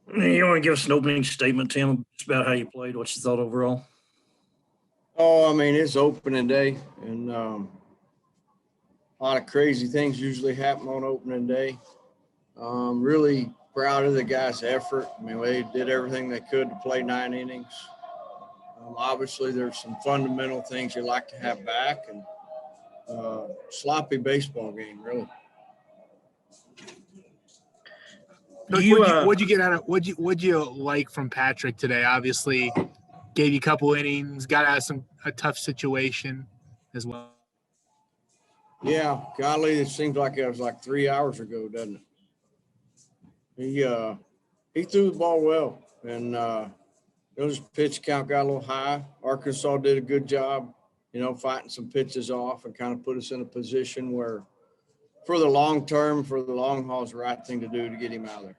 You want to give us an opening statement, Tim, just about how you played, what you thought overall? Oh, I mean, it's opening day, and a lot of crazy things usually happen on opening day. Really proud of the guys' effort. I mean, they did everything they could to play 9 innings. Obviously, there's some fundamental things you like to have back, and sloppy baseball game, really. What'd you get out of what'd you like from Patrick today? Obviously, gave you a couple innings, got out of a tough situation as well. Yeah, golly, it seems like it was like 3 hours ago, doesn't it? He threw the ball well, and his pitch count got a little high. Arkansas did a good job, fighting some pitches off and kind of put us in a position where, for the long term, for the long haul, is the right thing to do to get him out of there.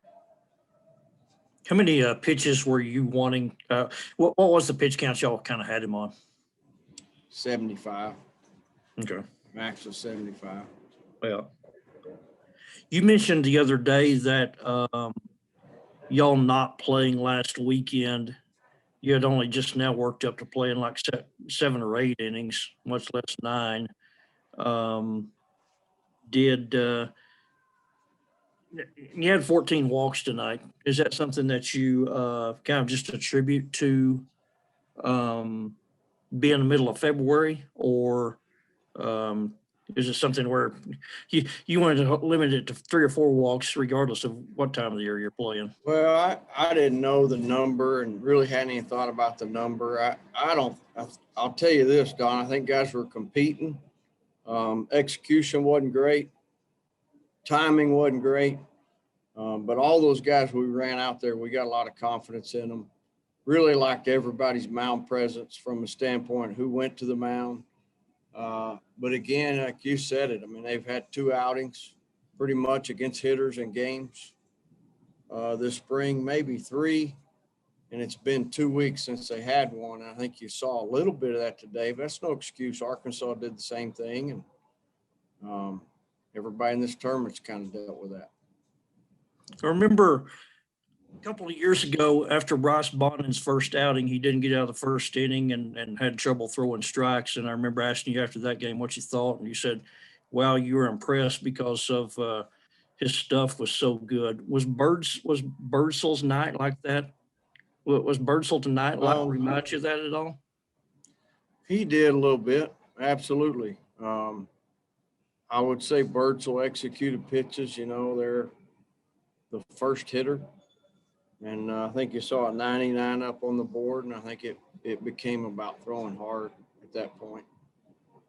How many pitches were you wanting? What was the pitch count y'all kind of had him on? 75. Okay. Max was 75. Well, you mentioned the other day that y'all not playing last weekend. You had only just now worked up to playing like 7 or 8 innings, much less 9. You had 14 walks tonight. Is that something that you kind of just attribute to being in the middle of February, or is it something where you wanted to limit it to 3 or 4 walks regardless of what time of the year you're playing? Well, I didn't know the number and really hadn't even thought about the number. I'll tell you this, Don, I think guys were competing. Execution wasn't great. Timing wasn't great. But all those guys we ran out there, we got a lot of confidence in them. Really liked everybody's mound presence from a standpoint who went to the mound. But again, like you said it, I mean, they've had 2 outings pretty much against hitters in games this spring, maybe 3. And it's been 2 weeks since they had one. I think you saw a little bit of that today, but that's no excuse. Arkansas did the same thing. And everybody in this tournament's kind of dealt with that. I remember a couple of years ago after Bryce Bonnin's first outing, he didn't get out of the first inning and had trouble throwing strikes. And I remember asking you after that game what you thought, and you said, wow, you were impressed because of his stuff was so good. Was Birdsell's night like that? Was Birdsell tonight remind you of that at all? He did a little bit, absolutely. I would say Birdsell executed pitches. They're the first hitter. And I think you saw a 99 up on the board, and I think it became about throwing hard at that point.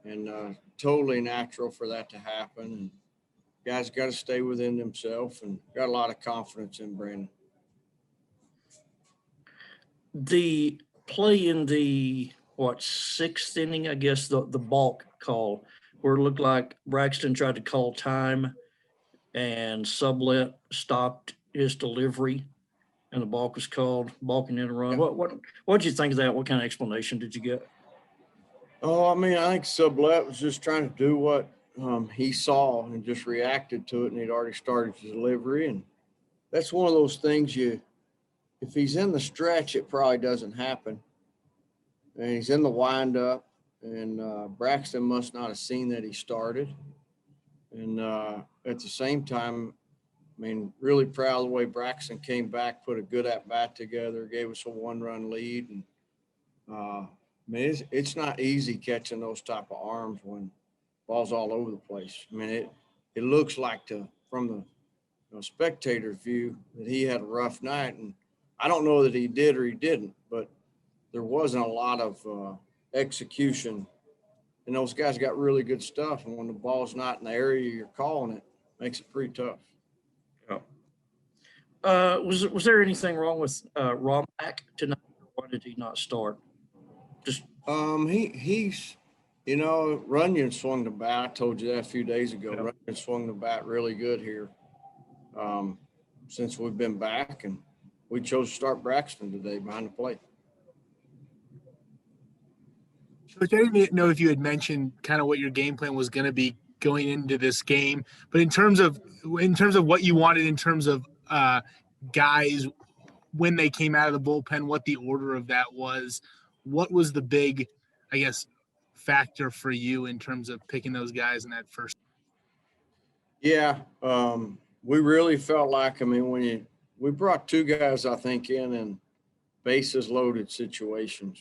And totally natural for that to happen. And guys got to stay within themselves, and got a lot of confidence in Brandon. The play in the, 6th inning, I guess, the Balk call, where it looked like Braxton tried to call time and Sublet stopped his delivery, and the balk was called, balking in a run. What did you think of that? What kind of explanation did you get? Oh, I mean, I think Sublet was just trying to do what he saw and just reacted to it, and he'd already started his delivery. And that's one of those things if he's in the stretch, it probably doesn't happen. And he's in the windup, and Braxton must not have seen that he started. And at the same time, I mean, really proud of the way Braxton came back, put a good at-bat together, gave us a 1-run lead. And I mean, it's not easy catching those type of arms when ball's all over the place. I mean, it looks like from the spectator's view that he had a rough night. And I don't know that he did or he didn't, but there wasn't a lot of execution. And those guys got really good stuff. And when the ball's not in the area you're calling it, makes it pretty tough. Was there anything wrong with Romack tonight? Why did he not start? He's Runyon swung the bat. I told you that a few days ago. Yeah. Runyon swung the bat really good here since we've been back, and we chose to start Braxton today behind the plate. Coach, I didn't know if you had mentioned kind of what your game plan was going to be going into this game, but in terms of what you wanted in terms of guys when they came out of the bullpen, what the order of that was. What was the big, I guess, factor for you in terms of picking those guys in that first? Yeah, we really felt like, I mean, we brought two guys, I think, in bases loaded situations,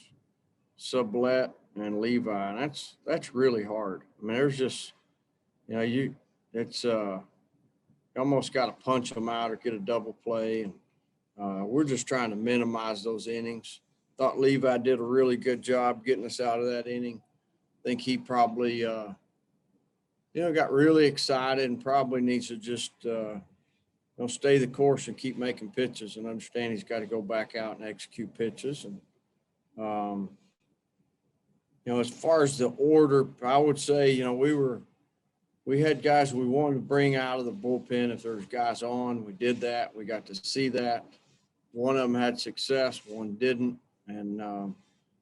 Sublette and Levi, and that's really hard. I mean, there's just, you know, you almost got to punch them out or get a double play, and we're just trying to minimize those innings. Thought Levi did a really good job getting us out of that inning. I think he probably, got really excited and probably needs to just, stay the course and keep making pitches and understand he's got to go back out and execute pitches. And, as far as the order, I would say, we had guys we wanted to bring out of the bullpen. If there's guys on, we did that. We got to see that. One of them had success, one didn't. And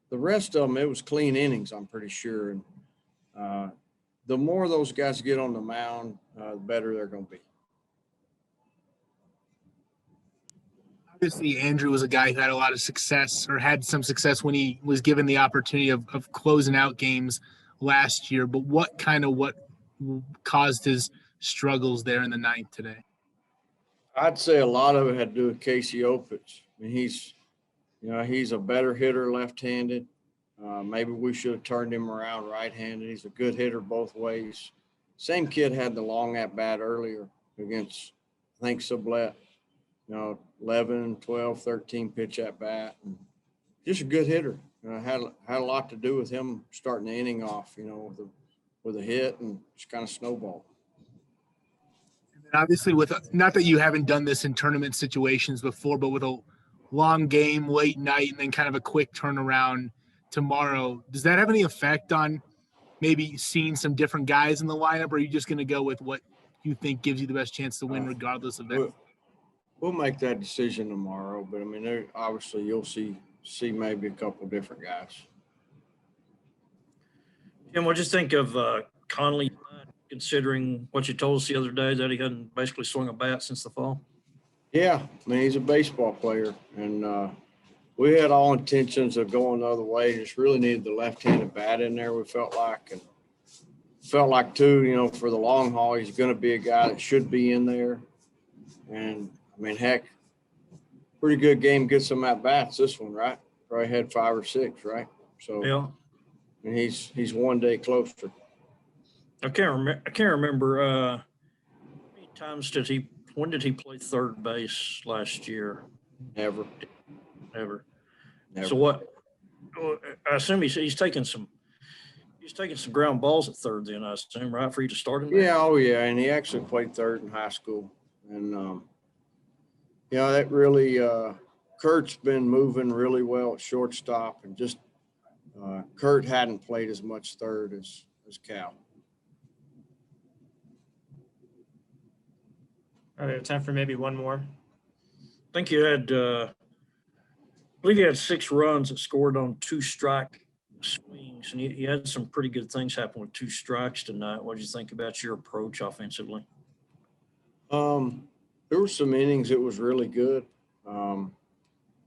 the rest of them, it was clean innings, I'm pretty sure. And the more those guys get on the mound, the better they're going to be. Obviously, Andrew was a guy who had a lot of success, or had some success when he was given the opportunity of closing out games last year. But what caused his struggles there in the ninth today? I'd say a lot of it had to do with Casey Opitz. I mean, he's a better hitter left-handed. Maybe we should have turned him around right-handed. He's a good hitter both ways. Same kid had the long at-bat earlier against, I think, Sublette. 11, 12, 13 pitch at-bat. Just a good hitter. Had a lot to do with him starting the inning off, with a hit and just kind of snowballed. And obviously, not that you haven't done this in tournament situations before, but with a long game, late night, and then kind of a quick turnaround tomorrow, does that have any effect on maybe seeing some different guys in the lineup, or are you just going to go with what you think gives you the best chance to win regardless of that? We'll make that decision tomorrow, but I mean, obviously you'll see maybe a couple different guys. Jim, what'd you think of Conley, considering what you told us the other day that he hadn't basically swung a bat since the fall? Yeah, I mean, he's a baseball player, and we had all intentions of going the other way. Just really needed the left-handed bat in there, we felt like. And felt like, too, for the long haul, he's going to be a guy that should be in there. And, I mean, heck, pretty good game, get some at-bats this one, right? Probably had 5 or 6, right? So, Yeah. And he's one day closer. I can't remember how many times when did he play third base last year? Never. So what? I assume he's taking some ground balls at third. Then I assume, right, for you to start him there? Yeah, and he actually played third in high school, and that really Kurt's been moving really well at shortstop, and just Kurt hadn't played as much third as Cal. All right, we have time for maybe one more. I think you had, I believe you had 6 runs that scored on 2 strike swings, and you had some pretty good things happen with 2 strikes tonight. What did you think about your approach offensively? There were some innings it was really good. There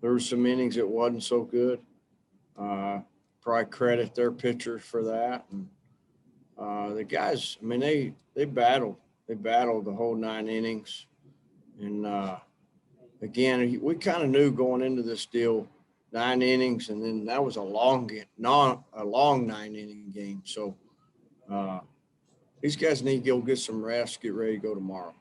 were some innings it wasn't so good. Probably credit their pitchers for that. And the guys, I mean, they battled. They battled the whole 9 innings. And again, we kind of knew going into this deal, 9 innings, and then that was a long 9-inning game. So these guys need to go get some rest, get ready to go tomorrow.